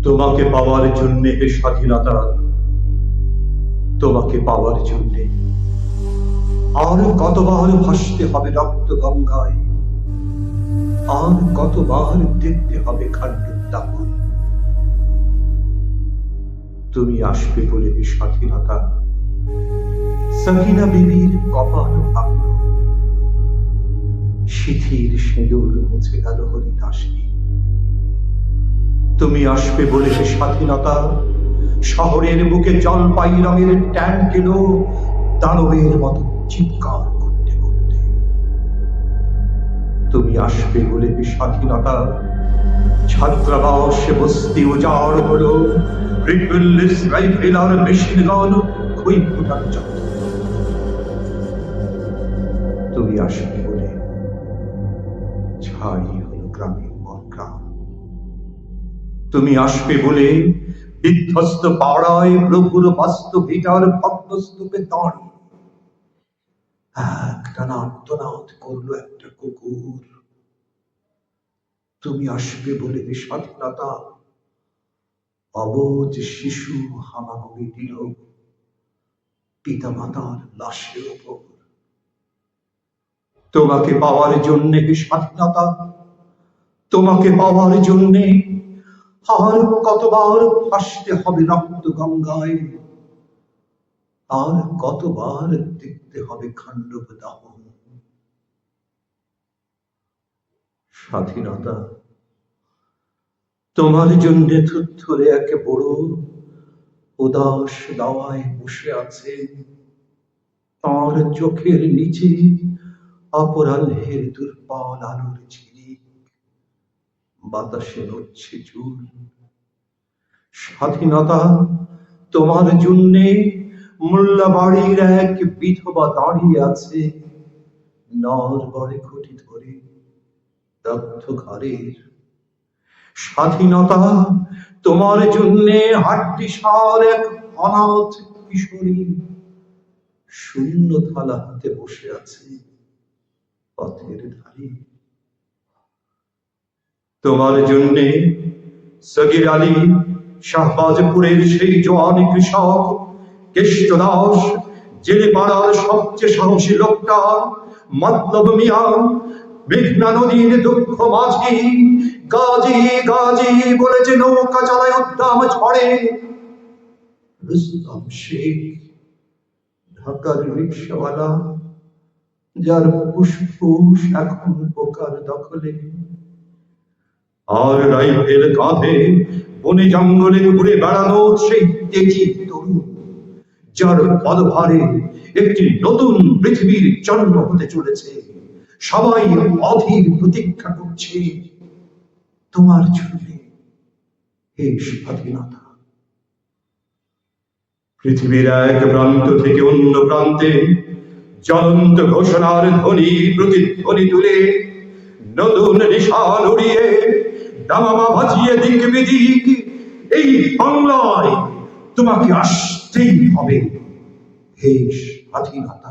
তোমাকে পাওয়ার জন্যে হে স্বাধীনতা, তোমাকে পাওয়ার জন্যে আর কতবার ভাসতে হবে রক্ত গঙ্গায়, আর কতবার দেখতে হবে খান্ডোদ্যাপন। তুমি আসবে বলে হে স্বাধীনতা, সকিনা বিবির কপাল ভাঙল, শিথির সিঁদুর মুছে গেল হরিদাসী। তুমি আসবে বলে হে স্বাধীনতা, শহরের বুকে জলপাই রঙের ট্যাঙ্ক এলো দানবের মতো চিৎকার করতে করতে। তুমি আসবে বলে হে স্বাধীনতা, ছাত্রাবাস বস্তি উজাড় হলো, রিপেললেস রাইফেল আর মেশিন গান খই ফুটার যন্ত্র। তুমি আসবে বলে ছাই হলো গ্রামের মনগ্রাম। তুমি আসবে বলে বিধ্বস্ত পাড়ায় প্রভুর বাস্তবিকার ভগ্নস্তূপে দাঁড়িয়ে একটানা আর্তনাদ করলো একটা কুকুর। তুমি আসবে বলে স্বাধীনতা, অবুঝ শিশু হামাগুড়ি দিল পিতা মাতার লাশের উপর। তোমাকে পাওয়ার জন্যে স্বাধীনতা, তোমাকে পাওয়ার জন্যে আর কতবার ভাসতে হবে রক্ত গঙ্গায়, আর কতবার দেখতে হবে খান্ডব দাহন। স্বাধীনতা, তোমার জন্যে থুরথুরে এক বড় উদাস দাওয়ায় বসে আছে, তার চোখের নিচে অপরাহ্নের দুর্বল আলোর ঝিলিক, বাতাসে নড়ছে চুল। স্বাধীনতা, তোমার জন্যে মোল্লাবাড়ির এক বিধবা দাঁড়িয়ে আছে নড়বড়ে খুঁটি ধরে দগ্ধ ঘরের। স্বাধীনতা, তোমার জন্যে হাট্টিসার এক অনাথ কিশোরী শূন্য থালা হাতে বসে আছে পথের ধারে। তোমার জন্যে সগির আলী শাহবাজপুরের সেই জওয়ান কৃষক, কেষ্ট দাস জেলে পাড়ার সবচেয়ে সাহসী লোকটা, মতলব মিয়া মেঘনা নদীর দুঃখ মাঝি, গাজী গাজী বলেছে নৌকা চালায় উদ্দাম ঝড়ে, রুস্তম শেখ ঢাকার রিক্সাওয়ালা, যার ফুসফুস এখন বোকার দখলে, আর রাইফেল কাঁধে বনে জঙ্গলে ঘুরে বেড়ানো সেই তেজি তরুণ, যার পদভারে একটি নতুন পৃথিবীর জন্ম হতে চলেছে। সবাই অধীর প্রতীক্ষা করছে তোমার জন্য হে স্বাধীনতা। পৃথিবীর এক প্রান্ত থেকে অন্য প্রান্তে জ্বলন্ত ঘোষণার ধ্বনি প্রতিধ্বনি তুলে নতুন নিশান উড়িয়ে দামামা বাজিয়ে দিক বিদিক এই বাংলায় তোমাকে আসতেই হবে হে স্বাধীনতা।